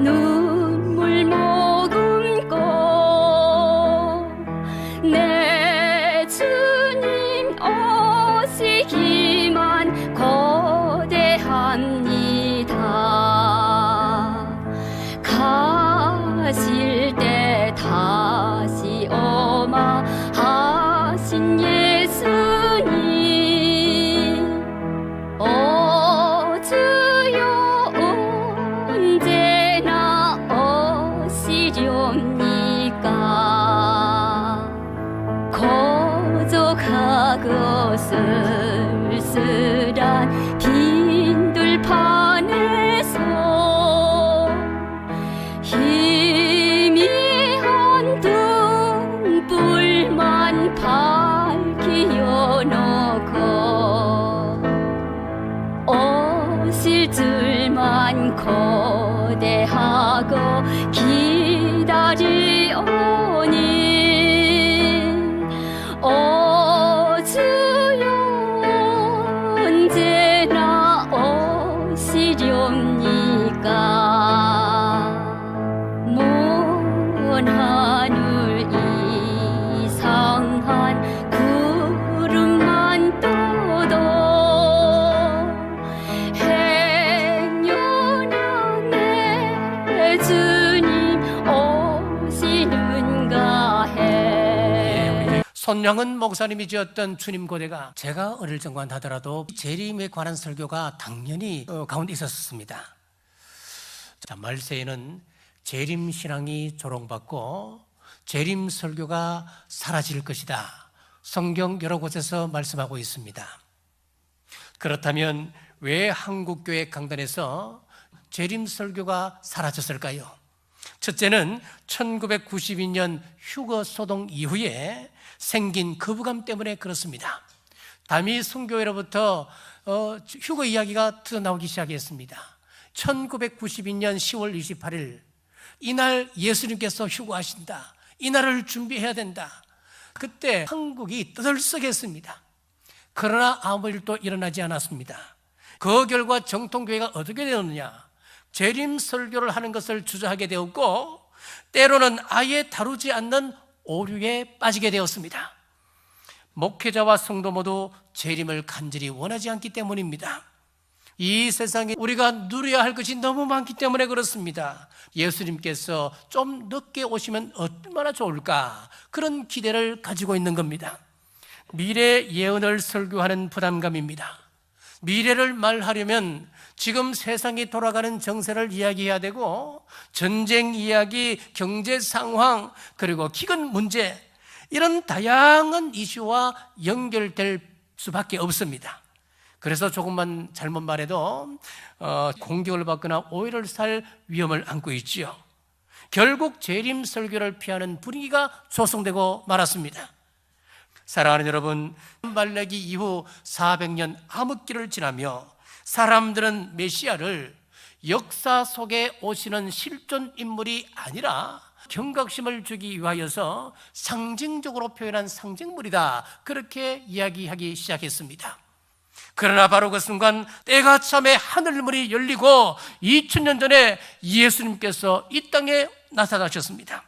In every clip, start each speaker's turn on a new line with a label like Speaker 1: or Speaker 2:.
Speaker 1: 눈물 머금고 내 주님 오시기만 거대합니다. 가실 때 다시 오마 하신 예수님, 오 주여 언제나 오시렵니까? 고적하고 쓸쓸한 빈들판에서 희미한 등불만 밝히어 놓고 오실 줄만 고대하고 기다리오니, 오 주여 언제나 오시렵니까? 먼 하늘 이상한 구름만 떠도 행여나 내 주님 오시는가 해.
Speaker 2: 손양은 목사님이 지었던 주님 고대가 제가 어릴 적만 하더라도 재림에 관한 설교가 당연히 가운데 있었습니다. 자, 말세에는 재림 신앙이 조롱받고 재림 설교가 사라질 것이다. 성경 여러 곳에서 말씀하고 있습니다. 그렇다면 왜 한국교회 강단에서 재림 설교가 사라졌을까요? 첫째는 1992년 휴거 소동 이후에 생긴 거부감 때문에 그렇습니다. 담이 선교회로부터 휴거 이야기가 터나오기 시작했습니다. 1992년 10월 28일 이날 예수님께서 휴거하신다. 이날을 준비해야 된다. 그때 한국이 떠들썩했습니다. 그러나 아무 일도 일어나지 않았습니다. 그 결과 정통교회가 어떻게 되었느냐? 재림 설교를 하는 것을 주저하게 되었고, 때로는 아예 다루지 않는 오류에 빠지게 되었습니다. 목회자와 성도 모두 재림을 간절히 원하지 않기 때문입니다. 이 세상에 우리가 누려야 할 것이 너무 많기 때문에 그렇습니다. 예수님께서 좀 늦게 오시면 얼마나 좋을까, 그런 기대를 가지고 있는 겁니다. 미래 예언을 설교하는 부담감입니다. 미래를 말하려면 지금 세상이 돌아가는 정세를 이야기해야 되고, 전쟁 이야기, 경제 상황, 그리고 기근 문제, 이런 다양한 이슈와 연결될 수밖에 없습니다. 그래서 조금만 잘못 말해도 공격을 받거나 오해를 살 위험을 안고 있지요. 결국 재림 설교를 피하는 분위기가 조성되고 말았습니다. 사랑하는 여러분, 말라기 이후 400년 암흑기를 지나며 사람들은 메시아를 역사 속에 오시는 실존 인물이 아니라 경각심을 주기 위하여서 상징적으로 표현한 상징물이다, 그렇게 이야기하기 시작했습니다. 그러나 바로 그 순간 때가 참에 하늘문이 열리고 2000년 전에 예수님께서 이 땅에 나타나셨습니다.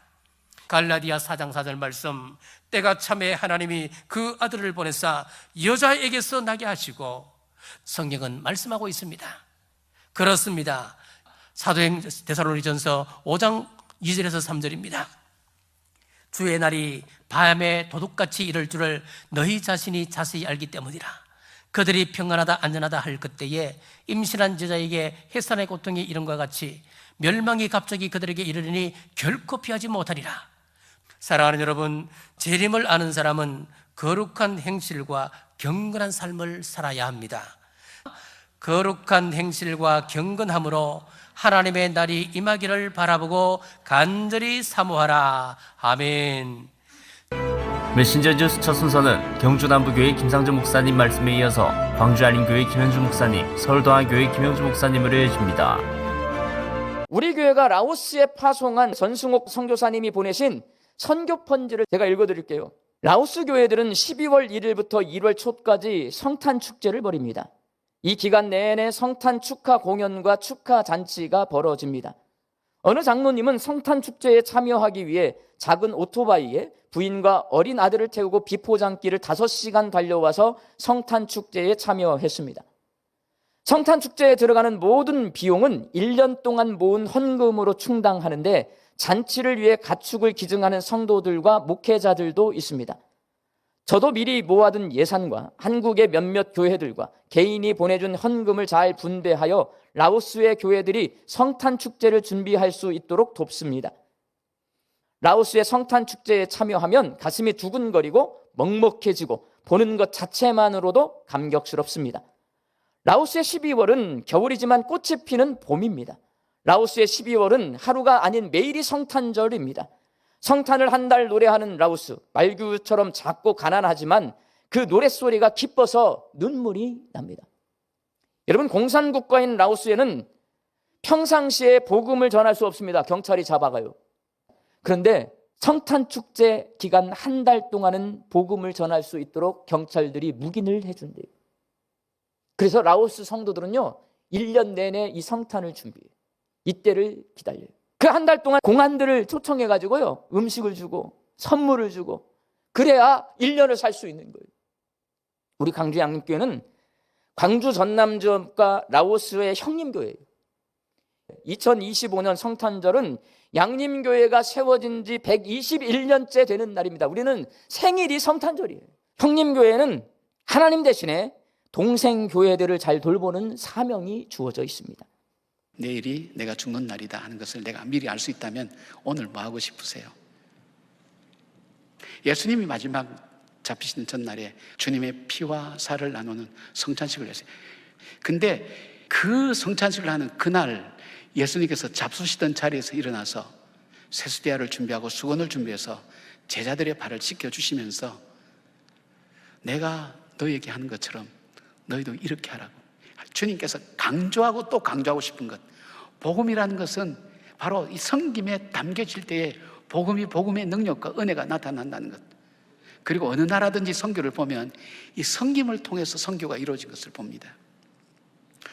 Speaker 2: 갈라디아 4장 4절 말씀, 때가 참에 하나님이 그 아들을 보내사 여자에게서 나게 하시고, 성경은 말씀하고 있습니다. 그렇습니다. 사도행 데살로니전서 5장 2절에서 3절입니다. 주의 날이 밤에 도둑같이 이를 줄을 너희 자신이 자세히 알기 때문이라. 그들이 평안하다 안전하다 할 그때에 임신한 여자에게 해산의 고통이 이런 것과 같이 멸망이 갑자기 그들에게 이르리니 결코 피하지 못하리라. 사랑하는 여러분, 재림을 아는 사람은 거룩한 행실과 경건한 삶을 살아야 합니다. 거룩한 행실과 경건함으로 하나님의 날이 임하기를 바라보고 간절히 사모하라. 아멘.
Speaker 3: 메신저 뉴스 첫 순서는 경주남부교회 김상준 목사님 말씀에 이어서 광주안림교회 김현주 목사님, 서울동안교회 김영주 목사님으로 이어집니다.
Speaker 4: 우리 교회가 라오스에 파송한 전승옥 선교사님이 보내신 선교 편지를 제가 읽어드릴게요. 라오스 교회들은 12월 1일부터 1월 초까지 성탄 축제를 벌입니다. 이 기간 내내 성탄 축하 공연과 축하 잔치가 벌어집니다. 어느 장로님은 성탄 축제에 참여하기 위해 작은 오토바이에 부인과 어린 아들을 태우고 비포장길을 5시간 달려와서 성탄 축제에 참여했습니다. 성탄 축제에 들어가는 모든 비용은 1년 동안 모은 헌금으로 충당하는데 잔치를 위해 가축을 기증하는 성도들과 목회자들도 있습니다. 저도 미리 모아둔 예산과 한국의 몇몇 교회들과 개인이 보내준 헌금을 잘 분배하여 라오스의 교회들이 성탄 축제를 준비할 수 있도록 돕습니다. 라오스의 성탄 축제에 참여하면 가슴이 두근거리고 먹먹해지고 보는 것 자체만으로도 감격스럽습니다. 라오스의 12월은 겨울이지만 꽃이 피는 봄입니다. 라오스의 12월은 하루가 아닌 매일이 성탄절입니다. 성탄을 한 달 노래하는 라오스, 말규처럼 작고 가난하지만 그 노랫소리가 기뻐서 눈물이 납니다. 여러분, 공산국가인 라오스에는 평상시에 복음을 전할 수 없습니다. 경찰이 잡아가요. 그런데 성탄 축제 기간 한 달 동안은 복음을 전할 수 있도록 경찰들이 묵인을 해준대요. 그래서 라오스 성도들은요, 1년 내내 이 성탄을 준비해요. 이때를 기다려요. 그 한 달 동안 공안들을 초청해가지고요, 음식을 주고 선물을 주고 그래야 1년을 살 수 있는 거예요. 우리 광주 양림교회는 광주 전남지역과 라오스의 형님교회예요. 2025년 성탄절은 양림교회가 세워진 지 121년째 되는 날입니다. 우리는 생일이 성탄절이에요. 형님교회는 하나님 대신에 동생 교회들을 잘 돌보는 사명이 주어져 있습니다.
Speaker 5: 내일이 내가 죽는 날이다 하는 것을 내가 미리 알 수 있다면 오늘 뭐 하고 싶으세요? 예수님이 마지막 잡히시는 전날에 주님의 피와 살을 나누는 성찬식을 했어요. 근데 그 성찬식을 하는 그날 예수님께서 잡수시던 자리에서 일어나서 세수대야를 준비하고 수건을 준비해서 제자들의 발을 씻겨주시면서 내가 너에게 하는 것처럼 너희도 이렇게 하라고. 주님께서 강조하고 또 강조하고 싶은 것, 복음이라는 것은 바로 이 성김에 담겨질 때에 복음의 능력과 은혜가 나타난다는 것. 그리고 어느 나라든지 선교를 보면 이 성김을 통해서 선교가 이루어진 것을 봅니다.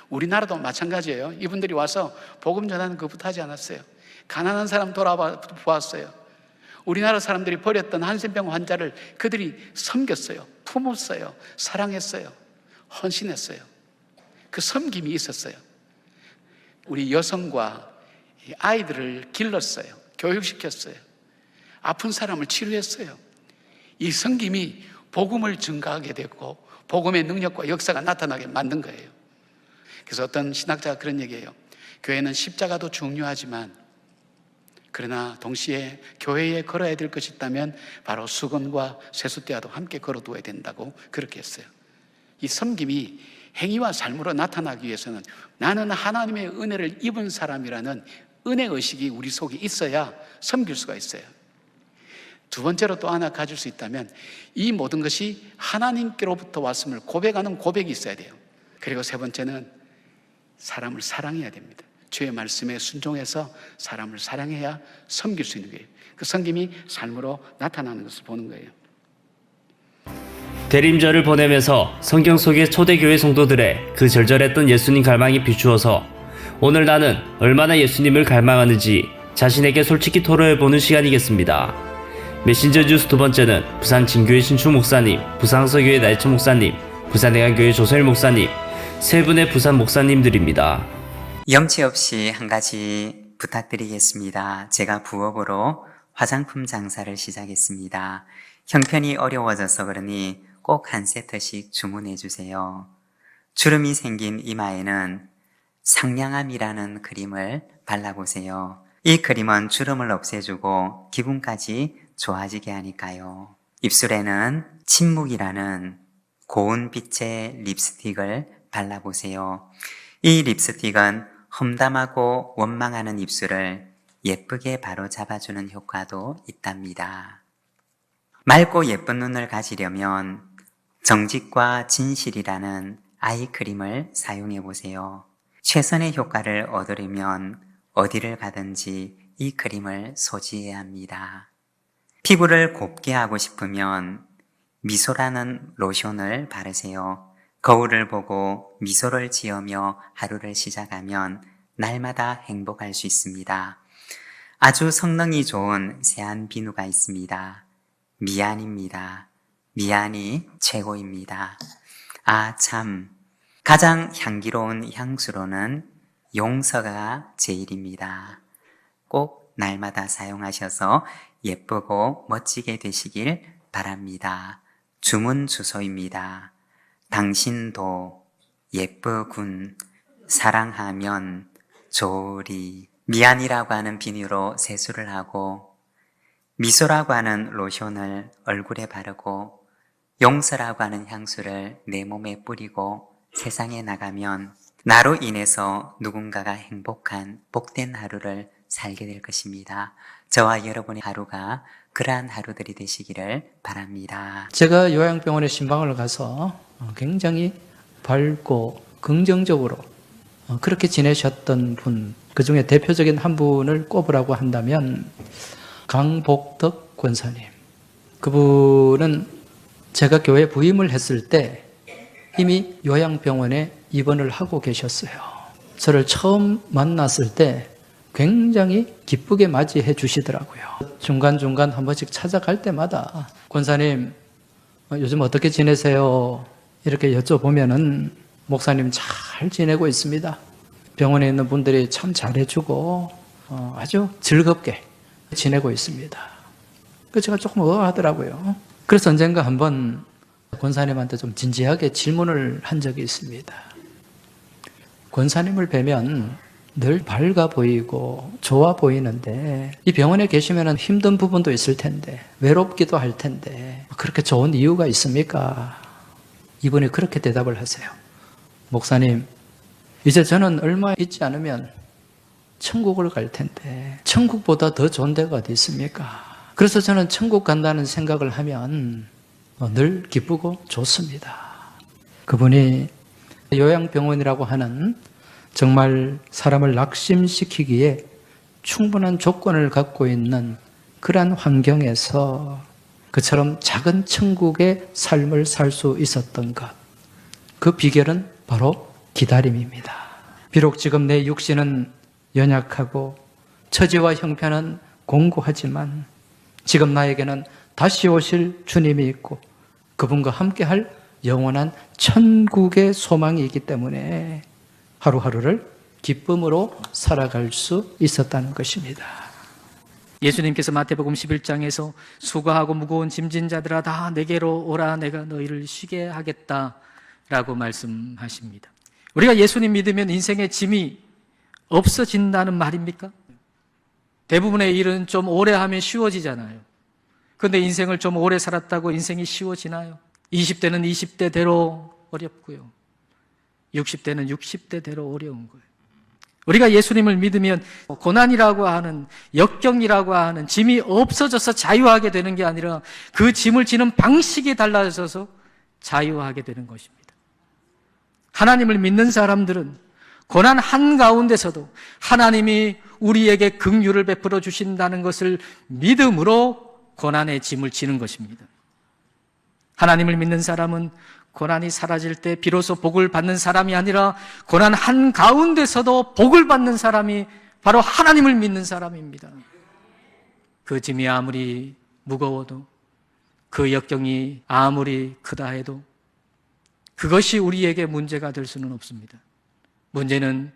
Speaker 5: 우리나라도 마찬가지예요. 이분들이 와서 복음 전하는 것부터 하지 않았어요. 가난한 사람 돌아보았어요. 우리나라 사람들이 버렸던 한센병 환자를 그들이 섬겼어요. 품었어요. 사랑했어요. 헌신했어요. 그 섬김이 있었어요. 우리 여성과 아이들을 길렀어요. 교육시켰어요. 아픈 사람을 치료했어요. 이 섬김이 복음을 증가하게 됐고 복음의 능력과 역사가 나타나게 만든 거예요. 그래서 어떤 신학자가 그런 얘기예요. 교회는 십자가도 중요하지만 그러나 동시에 교회에 걸어야 될 것이 있다면 바로 수건과 세숫대야도 함께 걸어두어야 된다고 그렇게 했어요. 이 섬김이 행위와 삶으로 나타나기 위해서는 나는 하나님의 은혜를 입은 사람이라는 은혜의식이 우리 속에 있어야 섬길 수가 있어요. 두 번째로 또 하나 가질 수 있다면 이 모든 것이 하나님께로부터 왔음을 고백하는 고백이 있어야 돼요. 그리고 세 번째는 사람을 사랑해야 됩니다. 주의 말씀에 순종해서 사람을 사랑해야 섬길 수 있는 거예요. 그 섬김이 삶으로 나타나는 것을 보는 거예요.
Speaker 3: 대림절을 보내면서 성경 속의 초대교회 성도들의 그 절절했던 예수님 갈망이 비추어서 오늘 나는 얼마나 예수님을 갈망하는지 자신에게 솔직히 토로해보는 시간이겠습니다. 메신저 뉴스 두 번째는 부산 진교회 신추 목사님, 부산서교회 나이천 목사님, 부산대강교회 조선일 목사님, 세 분의 부산 목사님들입니다.
Speaker 6: 염치 없이 한 가지 부탁드리겠습니다. 제가 부업으로 화장품 장사를 시작했습니다. 형편이 어려워져서 그러니 꼭 한 세트씩 주문해 주세요. 주름이 생긴 이마에는 상냥함이라는 크림을 발라보세요. 이 크림은 주름을 없애주고 기분까지 좋아지게 하니까요. 입술에는 침묵이라는 고운 빛의 립스틱을 발라보세요. 이 립스틱은 험담하고 원망하는 입술을 예쁘게 바로잡아주는 효과도 있답니다. 맑고 예쁜 눈을 가지려면 정직과 진실이라는 아이크림을 사용해 보세요. 최선의 효과를 얻으려면 어디를 가든지 이 크림을 소지해야 합니다. 피부를 곱게 하고 싶으면 미소라는 로션을 바르세요. 거울을 보고 미소를 지으며 하루를 시작하면 날마다 행복할 수 있습니다. 아주 성능이 좋은 세안 비누가 있습니다. 미안입니다. 미안이 최고입니다. 아, 참. 가장 향기로운 향수로는 용서가 제일입니다. 꼭 날마다 사용하셔서 예쁘고 멋지게 되시길 바랍니다. 주문 주소입니다. 당신도 예쁘군. 사랑하면 좋으리. 미안이라고 하는 비누로 세수를 하고, 미소라고 하는 로션을 얼굴에 바르고, 용서라고 하는 향수를 내 몸에 뿌리고 세상에 나가면 나로 인해서 누군가가 행복한 복된 하루를 살게 될 것입니다. 저와 여러분의 하루가 그러한 하루들이 되시기를 바랍니다.
Speaker 7: 제가 요양병원에 신방을 가서 굉장히 밝고 긍정적으로 그렇게 지내셨던 분, 그 중에 대표적인 한 분을 꼽으라고 한다면 강복덕 권사님. 그분은 제가 교회 부임을 했을 때 이미 요양병원에 입원을 하고 계셨어요. 저를 처음 만났을 때 굉장히 기쁘게 맞이해 주시더라고요. 중간중간 한 번씩 찾아갈 때마다 권사님 요즘 어떻게 지내세요? 이렇게 여쭤보면은 목사님 잘 지내고 있습니다. 병원에 있는 분들이 참 잘해주고 아주 즐겁게 지내고 있습니다. 그래서 제가 조금 의아하더라고요. 그래서 언젠가 한번 권사님한테 좀 진지하게 질문을 한 적이 있습니다. 권사님을 뵈면 늘 밝아 보이고 좋아 보이는데 이 병원에 계시면 힘든 부분도 있을 텐데 외롭기도 할 텐데 그렇게 좋은 이유가 있습니까? 이분이 그렇게 대답을 하세요. 목사님, 이제 저는 얼마 있지 않으면 천국을 갈 텐데 천국보다 더 좋은 데가 어디 있습니까? 그래서 저는 천국 간다는 생각을 하면 늘 기쁘고 좋습니다. 그분이 요양병원이라고 하는 정말 사람을 낙심시키기에 충분한 조건을 갖고 있는 그러한 환경에서 그처럼 작은 천국의 삶을 살 수 있었던 것, 그 비결은 바로 기다림입니다. 비록 지금 내 육신은 연약하고 처지와 형편은 공고하지만 지금 나에게는 다시 오실 주님이 있고 그분과 함께할 영원한 천국의 소망이 있기 때문에 하루하루를 기쁨으로 살아갈 수 있었다는 것입니다.
Speaker 8: 예수님께서 마태복음 11장에서 수고하고 무거운 짐진 자들아 다 내게로 오라 내가 너희를 쉬게 하겠다라고 말씀하십니다. 우리가 예수님 믿으면 인생의 짐이 없어진다는 말입니까? 대부분의 일은 좀 오래 하면 쉬워지잖아요. 그런데 인생을 좀 오래 살았다고 인생이 쉬워지나요? 20대는 20대대로 어렵고요. 60대는 60대대로 어려운 거예요. 우리가 예수님을 믿으면 고난이라고 하는 역경이라고 하는 짐이 없어져서 자유하게 되는 게 아니라 그 짐을 지는 방식이 달라져서 자유하게 되는 것입니다. 하나님을 믿는 사람들은 고난 한가운데서도 하나님이 우리에게 긍휼을 베풀어 주신다는 것을 믿음으로 고난의 짐을 지는 것입니다. 하나님을 믿는 사람은 고난이 사라질 때 비로소 복을 받는 사람이 아니라 고난 한가운데서도 복을 받는 사람이 바로 하나님을 믿는 사람입니다. 그 짐이 아무리 무거워도 그 역경이 아무리 크다 해도 그것이 우리에게 문제가 될 수는 없습니다. 문제는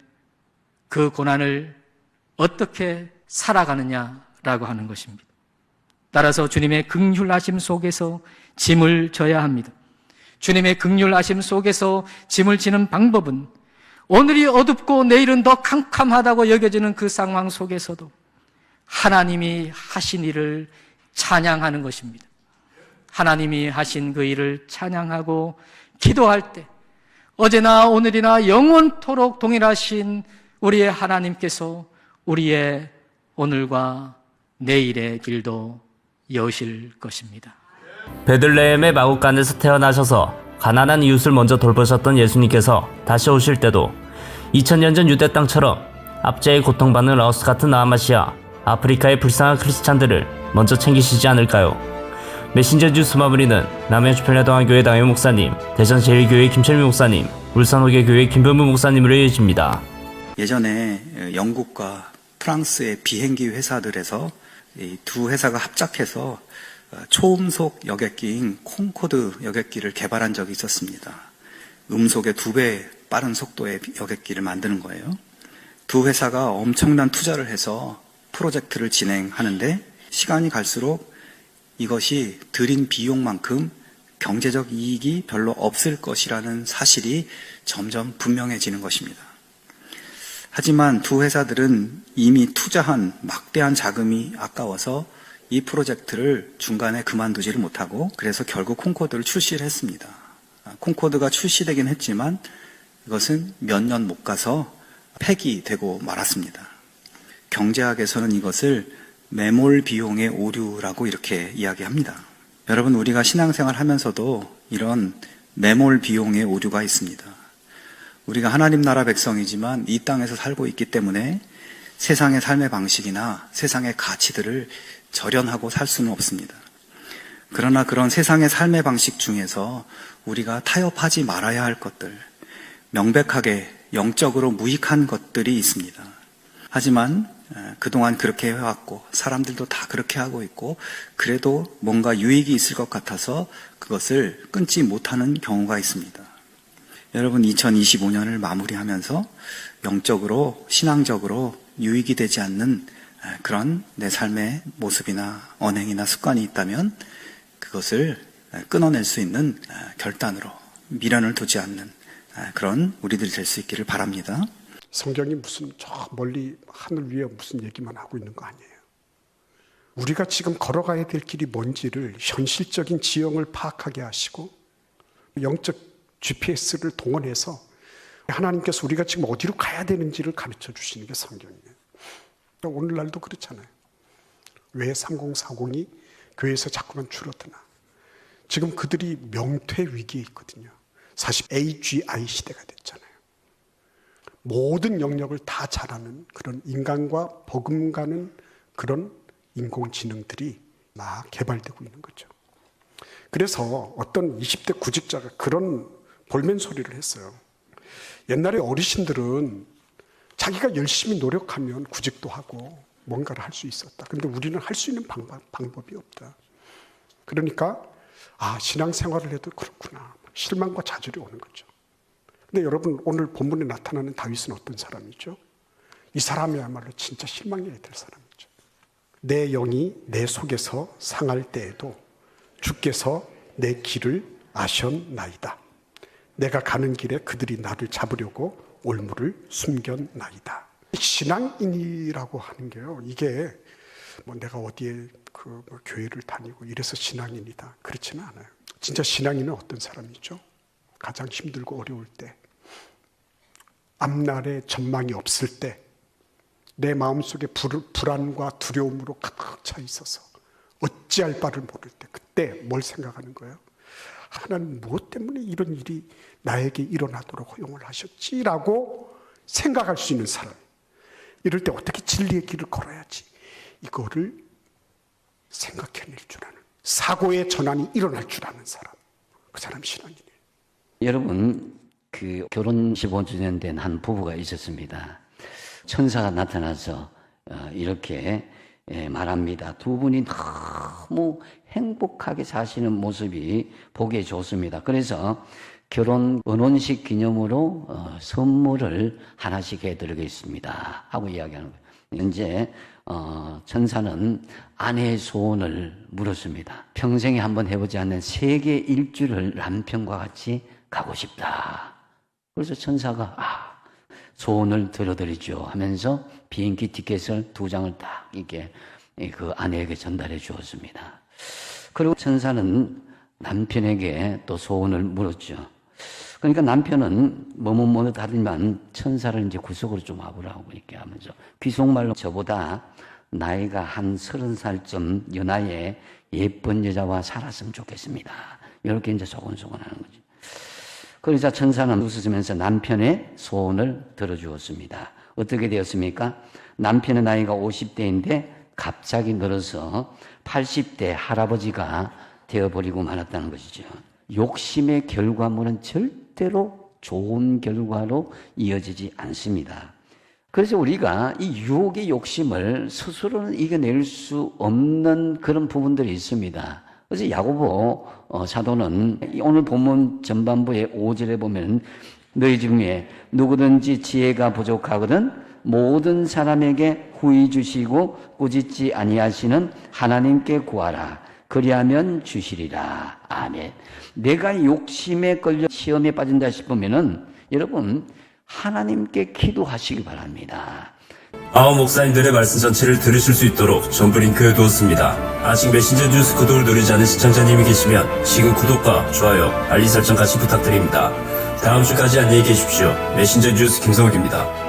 Speaker 8: 그 고난을 어떻게 살아가느냐라고 하는 것입니다. 따라서 주님의 긍휼하심 속에서 짐을 져야 합니다. 주님의 긍휼하심 속에서 짐을 지는 방법은 오늘이 어둡고 내일은 더 캄캄하다고 여겨지는 그 상황 속에서도 하나님이 하신 일을 찬양하는 것입니다. 하나님이 하신 그 일을 찬양하고 기도할 때 어제나 오늘이나 영원토록 동일하신 우리의 하나님께서 우리의 오늘과 내일의 길도 여실 것입니다.
Speaker 3: 베들레헴의 마구간에서 태어나셔서 가난한 이웃을 먼저 돌보셨던 예수님께서 다시 오실 때도 2000년 전 유대 땅처럼 압제에 고통받는 라오스 같은 남아시아, 아프리카의 불쌍한 크리스찬들을 먼저 챙기시지 않을까요? 메신저 뉴스 마무리는 남해주평야동안교회 당임 목사님, 대전제일교회 김철미 목사님, 울산호계교회 김병문 목사님으로 이어집니다.
Speaker 9: 예전에 영국과 프랑스의 비행기 회사들에서 이 두 회사가 합작해서 초음속 여객기인 콩코드 여객기를 개발한 적이 있었습니다. 음속의 2배 빠른 속도의 여객기를 만드는 거예요. 두 회사가 엄청난 투자를 해서 프로젝트를 진행하는데 시간이 갈수록 이것이 들인 비용만큼 경제적 이익이 별로 없을 것이라는 사실이 점점 분명해지는 것입니다. 하지만 두 회사들은 이미 투자한 막대한 자금이 아까워서 이 프로젝트를 중간에 그만두지를 못하고 그래서 결국 콩코드를 출시를 했습니다. 콩코드가 출시되긴 했지만 이것은 몇 년 못 가서 폐기되고 말았습니다. 경제학에서는 이것을 매몰 비용의 오류라고 이렇게 이야기합니다. 여러분, 우리가 신앙생활 하면서도 이런 매몰 비용의 오류가 있습니다. 우리가 하나님 나라 백성이지만 이 땅에서 살고 있기 때문에 세상의 삶의 방식이나 세상의 가치들을 절연하고 살 수는 없습니다. 그러나 그런 세상의 삶의 방식 중에서 우리가 타협하지 말아야 할 것들, 명백하게 영적으로 무익한 것들이 있습니다. 하지만 그동안 그렇게 해왔고 사람들도 다 그렇게 하고 있고 그래도 뭔가 유익이 있을 것 같아서 그것을 끊지 못하는 경우가 있습니다. 여러분, 2025년을 마무리하면서 영적으로 신앙적으로 유익이 되지 않는 그런 내 삶의 모습이나 언행이나 습관이 있다면 그것을 끊어낼 수 있는 결단으로 미련을 두지 않는 그런 우리들이 될 수 있기를 바랍니다.
Speaker 10: 성경이 무슨 저 멀리 하늘 위에 무슨 얘기만 하고 있는 거 아니에요. 우리가 지금 걸어가야 될 길이 뭔지를 현실적인 지형을 파악하게 하시고 영적 GPS를 동원해서 하나님께서 우리가 지금 어디로 가야 되는지를 가르쳐 주시는 게 성경이에요. 오늘날도 그렇잖아요. 왜 3040이 교회에서 자꾸만 줄어드나. 지금 그들이 명퇴 위기에 있거든요. 사실 AGI 시대가 됐잖아요. 모든 영역을 다 잘하는 그런 인간과 버금가는 그런 인공지능들이 막 개발되고 있는 거죠. 그래서 어떤 20대 구직자가 그런 볼멘 소리를 했어요. 옛날에 어르신들은 자기가 열심히 노력하면 구직도 하고 뭔가를 할 수 있었다. 근데 우리는 할 수 있는 방법이 없다. 그러니까 신앙생활을 해도 그렇구나. 실망과 좌절이 오는 거죠. 근데 여러분, 오늘 본문에 나타나는 다윗은 어떤 사람이죠? 이 사람이야말로 진짜 실망해야 될 사람이죠. 내 영이 내 속에서 상할 때에도 주께서 내 길을 아셨나이다. 내가 가는 길에 그들이 나를 잡으려고 올무를 숨겼나이다. 신앙인이라고 하는 게요, 이게 내가 어디에 교회를 다니고 이래서 신앙인이다, 그렇지는 않아요. 진짜 신앙인은 어떤 사람이죠? 가장 힘들고 어려울 때, 앞날에 전망이 없을 때, 내 마음속에 불안과 두려움으로 가득 차 있어서 어찌할 바를 모를 때, 그때 뭘 생각하는 거예요? 하나님 무엇 때문에 이런 일이 나에게 일어나도록 허용을 하셨지라고 생각할 수 있는 사람. 이럴 때 어떻게 진리의 길을 걸어야지, 이거를 생각해낼 줄 아는, 사고의 전환이 일어날 줄 아는 사람, 그 사람 신앙이네요.
Speaker 11: 여러분, 결혼 15주년 된 한 부부가 있었습니다. 천사가 나타나서 이렇게 말합니다. 두 분이 너무 행복하게 사시는 모습이 보기 좋습니다. 그래서 결혼 은혼식 기념으로 선물을 하나씩 해드리겠습니다 하고 이야기하는 거예요. 이제 천사는 아내의 소원을 물었습니다. 평생에 한번 해보지 않는 세계 일주를 남편과 같이 가고 싶다. 그래서 천사가 소원을 들어드리죠 하면서 비행기 티켓을 2장을 딱 이렇게 그 아내에게 전달해 주었습니다. 그리고 천사는 남편에게 또 소원을 물었죠. 그러니까 남편은 머뭇머뭇하지만 천사를 이제 구석으로 좀 와보라고 이렇게 하면서 귀속말로 저보다 나이가 한 30살쯤 연하의 예쁜 여자와 살았으면 좋겠습니다. 이렇게 이제 소곤소곤 하는 거죠. 그러자 천사는 웃으면서 남편의 소원을 들어주었습니다. 어떻게 되었습니까? 남편의 나이가 50대인데 갑자기 늘어서 80대 할아버지가 되어버리고 말았다는 것이죠. 욕심의 결과물은 절대로 좋은 결과로 이어지지 않습니다. 그래서 우리가 이 유혹의 욕심을 스스로는 이겨낼 수 없는 그런 부분들이 있습니다. 그래서 야고보 사도는 오늘 본문 전반부의 5절에 보면 너희 중에 누구든지 지혜가 부족하거든 모든 사람에게 후히 주시고 꾸짖지 아니하시는 하나님께 구하라. 그리하면 주시리라. 아멘. 내가 욕심에 걸려 시험에 빠진다 싶으면은 여러분 하나님께 기도하시기 바랍니다.
Speaker 12: 아홉 목사님들의 말씀 전체를 들으실 수 있도록 전부 링크해 두었습니다. 아직 메신저 뉴스 구독을 누르지 않은 시청자님이 계시면 지금 구독과 좋아요, 알림 설정 같이 부탁드립니다. 다음 주까지 안녕히 계십시오. 메신저 뉴스 김성욱입니다.